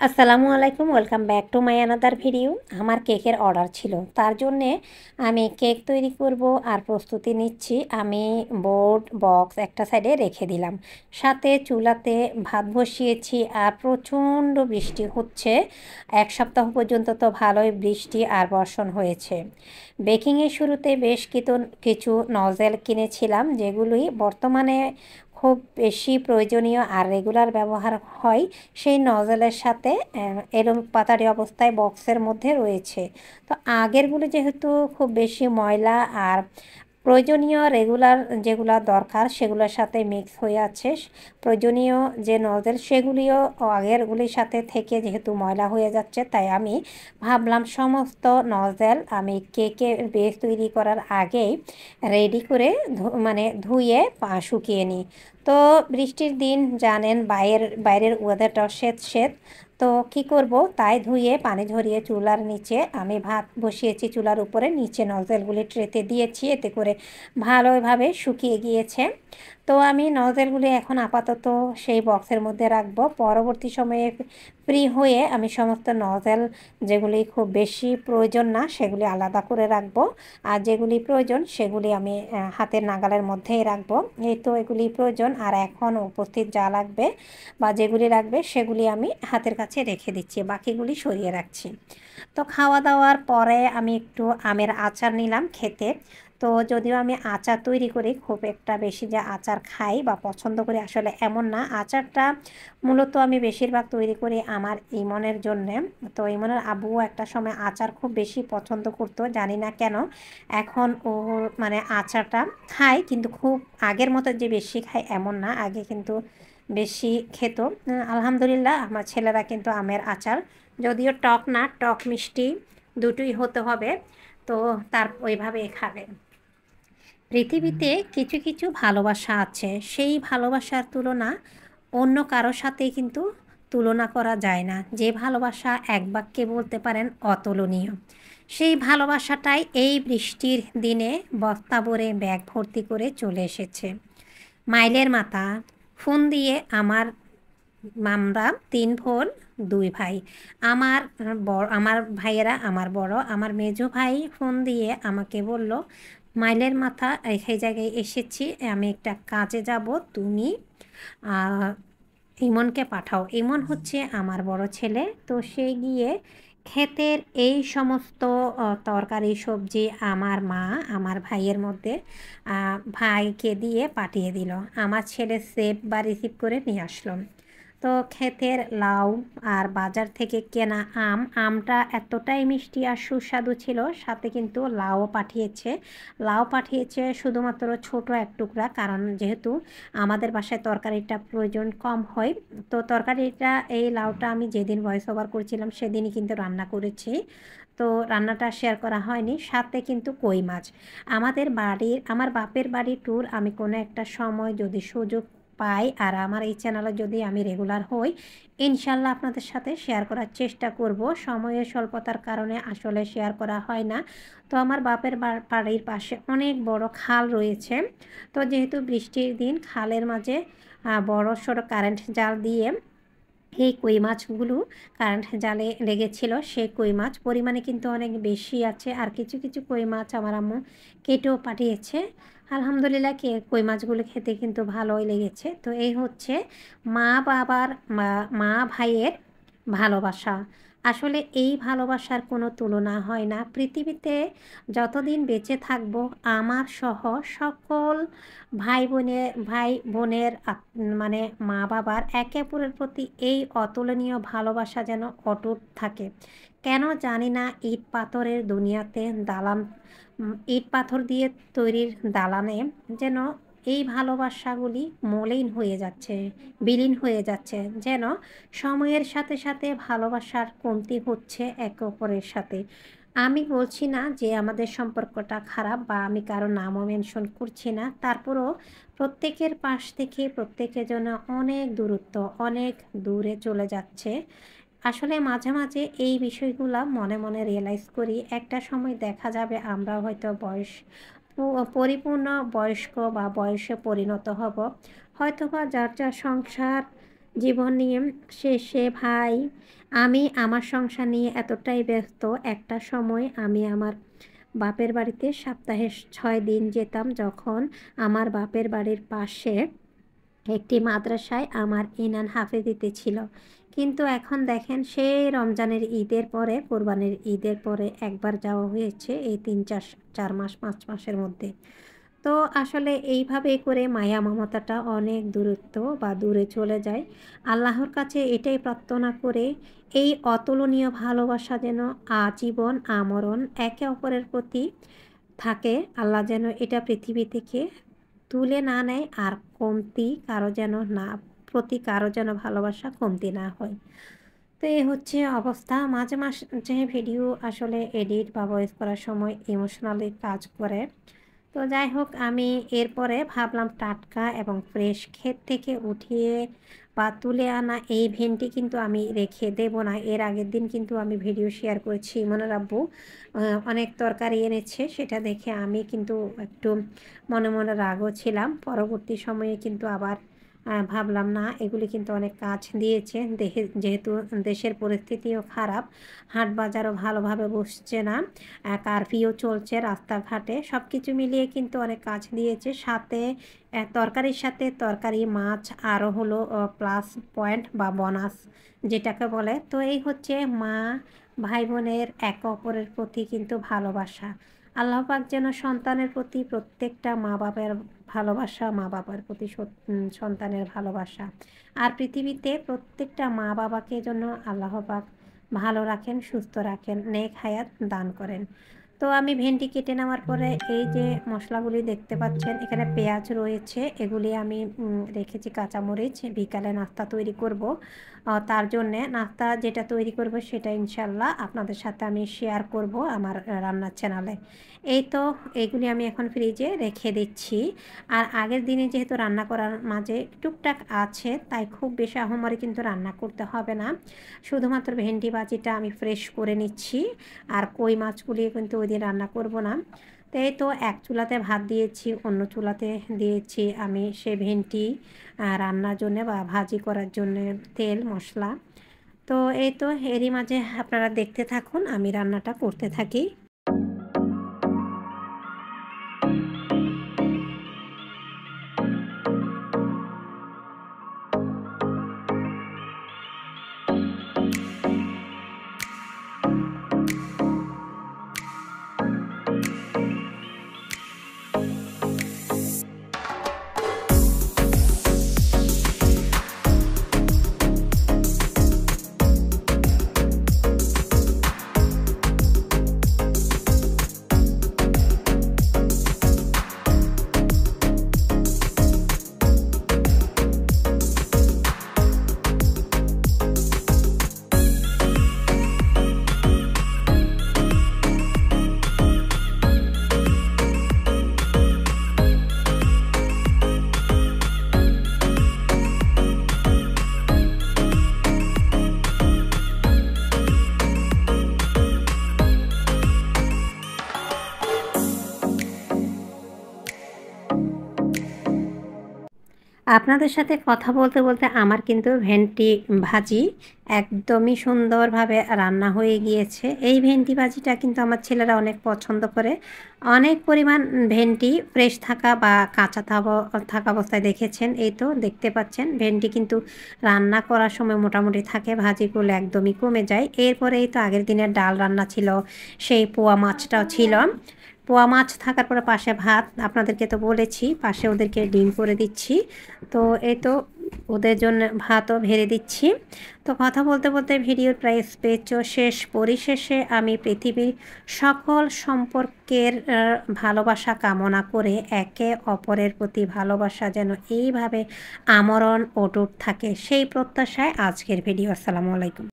আসসালামু আলাইকুম, welcome back to my another video. আমার কেকের অর্ডার ছিল, তার জন্যে আমি কেক তৈরি করব আর প্রস্তুতি নিচ্ছি। আমি বোর্ড বক্স একটা সাইডে রেখে দিলাম, সাথে চুলাতে ভাত বসিয়েছি আর প্রচণ্ড বৃষ্টি হচ্ছে। এক সপ্তাহ পর্যন্ত তো ভালোই বৃষ্টি আর বর্ষণ হয়েছে। বেকিংয়ের শুরুতে বেশ কিছু নজেল কিনেছিলাম, যেগুলি বর্তমানে খুব বেশি প্রয়োজনীয় আর রেগুলার ব্যবহার হয়। সেই নজলের সাথে এরম পাতারি অবস্থায় বক্সের মধ্যে রয়েছে। তো আগেরগুলো যেহেতু খুব বেশি ময়লা আর প্রয়োজনীয় রেগুলার যেগুলো দরকার সেগুলোর সাথে মিক্স হয়ে আছে, প্রয়োজনীয় যে নজেল সেগুলিও আগেরগুলির সাথে থেকে যেহেতু ময়লা হয়ে যাচ্ছে, তাই আমি ভাবলাম সমস্ত নজেল আমি কেকের বেস তৈরি করার আগেই রেডি করে ধুয়ে শুকিয়ে নিই। তো বৃষ্টির দিন জানেন, বাইরের ওয়েদারটা স্যাঁত। তো কী করব, তাই ধুয়ে পানি ঝরিয়ে চুলার নিচে আমি ভাত বসিয়েছি, চুলার উপরে নিচে নজেলগুলি ট্রেতে দিয়েছি, এতে করে ভালোভাবে শুকিয়ে গিয়েছে। তো আমি নজেলগুলি এখন আপাতত সেই বক্সের মধ্যে রাখবো। পরবর্তী সময়ে ফ্রি হয়ে আমি সমস্ত নজেল যেগুলি খুব বেশি প্রয়োজন না সেগুলি আলাদা করে রাখবো, আর যেগুলি প্রয়োজন সেগুলি আমি হাতের নাগালের মধ্যেই রাখবো। এই তো এগুলি প্রয়োজন, আর এখন উপস্থিত যা লাগবে বা যেগুলি লাগবে সেগুলি আমি হাতের কাছে রেখে দিচ্ছি, বাকিগুলি সরিয়ে রাখছি। তো খাওয়া দাওয়ার পরে আমি একটু আমের আচার নিলাম খেতে। তো যদিও আমি আচার তৈরি করি, খুব একটা বেশি যে আচার খাই বা পছন্দ করি আসলে এমন না। আচারটা মূলত আমি বেশিরভাগ তৈরি করি আমার ইমনের জন্যে। তো ইমনের আব্বুও একটা সময় আচার খুব বেশি পছন্দ করতো, জানি না কেন এখন ও আচারটা খায়, কিন্তু খুব আগের মতো যে বেশি খায় এমন না, আগে কিন্তু বেশি খেত। আলহামদুলিল্লাহ আমার ছেলেরা কিন্তু আমের আচার, যদিও টক না, টক মিষ্টি দুটোই হতে হবে, তো তার ওইভাবে খাবে। পৃথিবীতে কিছু কিছু ভালোবাসা আছে, সেই ভালোবাসার তুলনা অন্য কারো সাথেই কিন্তু তুলনা করা যায় না। যে ভালোবাসা এক বাক্যে বলতে পারেন অতুলনীয়, সেই ভালোবাসাটাই এই বৃষ্টির দিনে বস্তা ভরে ব্যাগ ভর্তি করে চলে এসেছে। মাইলের মাথা ফোন দিয়ে আমরা 3 বোন 2 ভাই। আমার ভাইয়েরা আমার বড়, আমার মেজো ভাই ফোন দিয়ে আমাকে বলল, মাইলের মাথা এই জায়গায় এসেছি, আমি একটা কাজে যাব, তুমি ইমনকে পাঠাও। ইমন হচ্ছে আমার বড় ছেলে। তো সে গিয়ে ক্ষেতের এই সমস্ত তরকারি সবজি আমার মা আমার ভাইয়ের মধ্যে ভাইকে দিয়ে পাঠিয়ে দিল। আমার ছেলে সেভ বা রিসিভ করে নিয়ে আসলো। তো ক্ষেতের লাউ আর বাজার থেকে কেনা আমটা এতটাই মিষ্টি আর সুস্বাদু ছিল, সাথে কিন্তু লাউ পাঠিয়েছে শুধুমাত্র ছোট এক টুকরা, কারণ যেহেতু আমাদের বাসায় তরকারিটা প্রয়োজন কম হয়। তো তরকারিটা এই লাউটা আমি যেদিন ভয়েস ওভার করছিলাম সেদিনই কিন্তু রান্না করেছি, তো রান্নাটা শেয়ার করা হয়নি। সাথে কিন্তু কই মাছ। আমার বাপের বাড়ি ট্যুর আমি কোনো একটা সময় যদি সুযোগ পাই আর আমার এই চ্যানেলে যদি আমি রেগুলার হই, ইনশাল্লাহ আপনাদের সাথে শেয়ার করার চেষ্টা করব। সময়ের স্বল্পতার কারণে আসলে শেয়ার করা হয় না। তো আমার বাপের বাড়ির পাশে অনেক বড় খাল রয়েছে। তো যেহেতু বৃষ্টির দিন খালের মাঝে বড় সড়ো কারেন্ট জাল দিয়ে এই কই মাছগুলো কারেন্ট জালে লেগেছিল। সেই কই মাছ পরিমাণে কিন্তু অনেক বেশি আছে, আর কিছু কিছু কই মাছ আমার আম্মু কেটেও পাঠিয়েছে। আলহামদুলিল্লাহ কই মাছগুলো খেতে কিন্তু ভালোই লেগেছে। তো এই হচ্ছে মা ভাইয়ের ভালোবাসা। আসলে এই ভালোবাসার কোনো তুলনা হয় না। পৃথিবীতে যতদিন বেঁচে থাকব, আমার সহ সকল ভাই বোনের মা বাবার একে অপরের প্রতি এই অতুলনীয় ভালোবাসা যেন অটুট থাকে। কেন জানি না, ইট পাথরের দুনিয়াতে ইট পাথর দিয়ে তৈরির দালানে যেন এই ভালোবাসাগুলি বিলীন হয়ে যাচ্ছে, যেন সময়ের সাথে সাথে ভালোবাসার কমতি হচ্ছে একে অপরের সাথে। আমি বলছি না যে আমাদের সম্পর্কটা খারাপ, বা আমি কারো নামও মেনশন করছি না, তারপরও প্রত্যেকের পাশ থেকে প্রত্যেকের জন্য অনেক দূরত্ব, অনেক দূরে চলে যাচ্ছে। আসলে মাঝে মাঝে এই বিষয়গুলো মনে মনে রিয়েলাইজ করি, একটা সময় দেখা যাবে আমরা হয়তো পরিপূর্ণ বয়স্ক বা বয়সে পরিণত হব, হয়তোবা যার যার সংসার জীবন নিয়ে শেষে ভাই আমি আমার সংসার নিয়ে এতটাই ব্যস্ত, একটা সময় আমি আমার বাপের বাড়িতে সপ্তাহে 6 দিন যেতাম, যখন আমার বাপের বাড়ির পাশে একটি মাদ্রাসায় আমার ইনান হাফেজিতে ছিল। কিন্তু এখন দেখেন, সেই রমজানের ঈদের পরে, কোরবানির ঈদের পরে একবার যাওয়া হয়েছে এই 3-4 মাস 5 মাসের মধ্যে। তো আসলে এইভাবে করে মায়া মমতাটা অনেক দূরত্ব বা দূরে চলে যায়। আল্লাহর কাছে এটাই প্রার্থনা করে এই অতুলনীয় ভালোবাসা যেন আজীবন আমরণ একে অপরের প্রতি থাকে। আল্লাহ যেন এটা পৃথিবী থেকে তুলে না নেয়, আর কমতি কারো যেন না, প্রতি কারো যেন ভালোবাসা কমতি না হয়। তো এই হচ্ছে অবস্থা। মাঝে মাঝে ভিডিও আসলে এডিট বা ভয়েস করার সময় ইমোশনালি কাজ করে। তো যাই হোক, আমি এরপরে ভাবলাম টাটকা এবং ফ্রেশ ক্ষেত থেকে উঠিয়ে বা তুলে আনা এই ভেন্ডি কিন্তু আমি রেখে দেব না। এর আগের দিন কিন্তু আমি ভিডিও শেয়ার করেছি, ইমনের আব্বু অনেক তরকারি এনেছে, সেটা দেখে আমি কিন্তু একটু মনে মনে রাগও ছিলাম। পরবর্তী সময়ে কিন্তু আবার ভাবলাম না, এগুলি কিন্তু অনেক কাজ দিয়েছে। যেহেতু দেশের পরিস্থিতিও খারাপ, হাট বাজারও ভালোভাবে বসছে না, কারফিউ চলছে রাস্তাঘাটে, সব কিছু মিলিয়ে কিন্তু অনেক কাজ দিয়েছে। সাথে তরকারির সাথে তরকারি, মাছ, আরও হলো প্লাস পয়েন্ট বা বোনাস যেটাকে বলে। তো এই হচ্ছে মা ভাই বোনের একে অপরের প্রতি কিন্তু ভালোবাসা। আল্লাহ পাক যেন সন্তানের প্রতি প্রত্যেকটা মা বাবার ভালোবাসা, মা বাবার প্রতি সন্তানের ভালোবাসা, আর পৃথিবীতে প্রত্যেকটা মা বাবাকে যেন আল্লাহ পাক ভালো রাখেন, সুস্থ রাখেন, নেক হায়াত দান করেন। তো আমি ভেন্ডি কেটে নেওয়ার পরে এই যে মশলাগুলি দেখতে পাচ্ছেন, এখানে পেঁয়াজ রয়েছে, এগুলি আমি রেখেছি, কাঁচামরিচ। বিকালে নাস্তা তৈরি করব, তার জন্যে নাস্তা যেটা তৈরি করব সেটা ইনশাল্লাহ আপনাদের সাথে আমি শেয়ার করব আমার রান্নার চ্যানেলে। এই তো এইগুলি আমি এখন ফ্রিজে রেখে দিচ্ছি। আর আগের দিনে যেহেতু রান্না করার মাঝে টুকটাক আছে, তাই খুব বেশি আহামরি কিন্তু রান্না করতে হবে না। শুধুমাত্র ভেন্ডি ভাজিটা আমি ফ্রেশ করে নিচ্ছি, আর কই মাছগুলি কিন্তু ওই দিন রান্না করব না। তো এই তো এক চুলাতে ভাত দিয়েছি, অন্য চুলাতে দিয়েছি আমি সে ভেন্ডি রান্নার জন্যে বা ভাজি করার জন্যে তেল মশলা। তো এই তো এরই মাঝে আপনারা দেখতে থাকুন, আমি রান্নাটা করতে থাকি। আপনাদের সাথে কথা বলতে বলতে আমার কিন্তু ভেন্ডি ভাজি একদমই সুন্দরভাবে রান্না হয়ে গিয়েছে। এই ভেন্ডি ভাজিটা কিন্তু আমার ছেলেরা অনেক পছন্দ করে। অনেক পরিমাণ ভেন্ডি ফ্রেশ থাকা বা কাঁচা থাকা অবস্থায় দেখেছেন, এই তো দেখতে পাচ্ছেন। ভেন্ডি কিন্তু রান্না করার সময় মোটামুটি থাকে, ভাজিগুলো একদমই কমে যায়। এরপরে এই তো আগের দিনের ডাল রান্না ছিল, সেই পোয়া মাছটাও ছিল। পোয়া মাছ থাকার পরে পাশে ভাত, আপনাদেরকে তো বলেছি, পাশে ওদেরকে ডিম করে দিচ্ছি। তো এই তো ওদের জন্য ভাতও ভেড়ে দিচ্ছি। তো কথা বলতে বলতে ভিডিওর প্রায় স্পেচও শেষ। পরিশেষে আমি পৃথিবীর সকল সম্পর্কের ভালোবাসা কামনা করে একে অপরের প্রতি ভালোবাসা যেন এইভাবে আমরণ অটুট থাকে, সেই প্রত্যাশায় আজকের ভিডিও। আসসালামু আলাইকুম।